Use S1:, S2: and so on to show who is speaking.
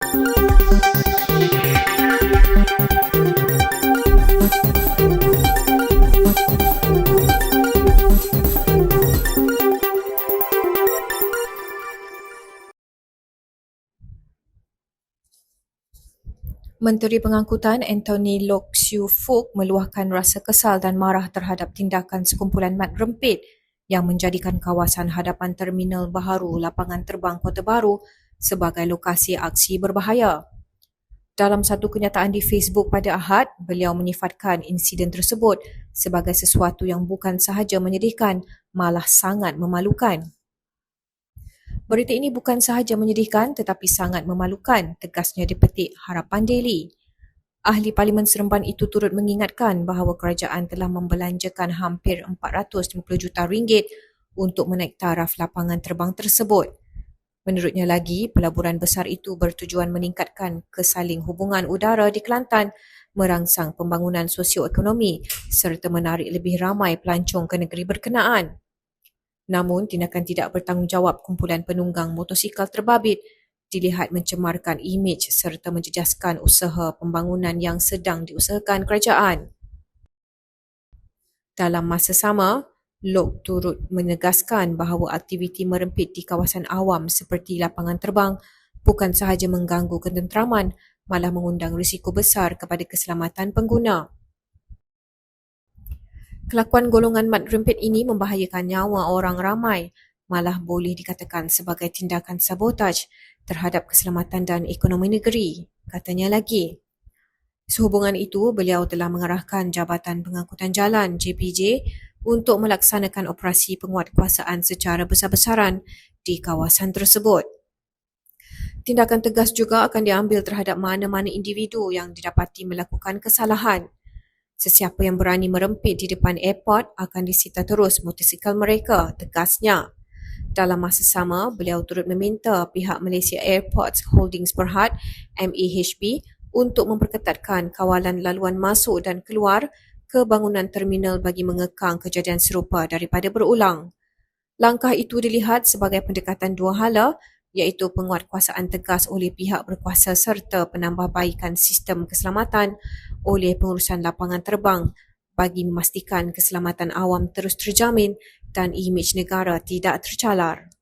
S1: Menteri Pengangkutan Anthony Loke Siu Fook meluahkan rasa kesal dan marah terhadap tindakan sekumpulan mat rempit yang menjadikan kawasan hadapan terminal baharu lapangan terbang Kota Baru sebagai lokasi aksi berbahaya. Dalam satu kenyataan di Facebook pada Ahad, beliau menyifatkan insiden tersebut sebagai sesuatu yang bukan sahaja menyedihkan, malah sangat memalukan. Berita ini bukan sahaja menyedihkan tetapi sangat memalukan, tegasnya dipetik Harapan Daily. Ahli Parlimen Seremban itu turut mengingatkan bahawa kerajaan telah membelanjakan hampir 450 juta ringgit untuk menaik taraf lapangan terbang tersebut. Menurutnya lagi, pelaburan besar itu bertujuan meningkatkan kesaling hubungan udara di Kelantan, merangsang pembangunan sosioekonomi serta menarik lebih ramai pelancong ke negeri berkenaan. Namun, tindakan tidak bertanggungjawab kumpulan penunggang motosikal terbabit dilihat mencemarkan imej serta menjejaskan usaha pembangunan yang sedang diusahakan kerajaan. Dalam masa sama, Loke turut menegaskan bahawa aktiviti merempit di kawasan awam seperti lapangan terbang bukan sahaja mengganggu ketenteraman, malah mengundang risiko besar kepada keselamatan pengguna. Kelakuan golongan mat rempit ini membahayakan nyawa orang ramai, malah boleh dikatakan sebagai tindakan sabotaj terhadap keselamatan dan ekonomi negeri, katanya lagi. Sehubungan itu, beliau telah mengarahkan Jabatan Pengangkutan Jalan JPJ untuk melaksanakan operasi penguatkuasaan secara besar-besaran di kawasan tersebut. Tindakan tegas juga akan diambil terhadap mana-mana individu yang didapati melakukan kesalahan. Sesiapa yang berani merempit di depan airport akan disita terus motosikal mereka, tegasnya. Dalam masa sama, beliau turut meminta pihak Malaysia Airports Holdings Berhad, MAHB, untuk memperketatkan kawalan laluan masuk dan keluar ke bangunan terminal bagi mengekang kejadian serupa daripada berulang. Langkah itu dilihat sebagai pendekatan dua hala, iaitu penguatkuasaan tegas oleh pihak berkuasa serta penambahbaikan sistem keselamatan oleh pengurusan lapangan terbang bagi memastikan keselamatan awam terus terjamin dan imej negara tidak tercalar.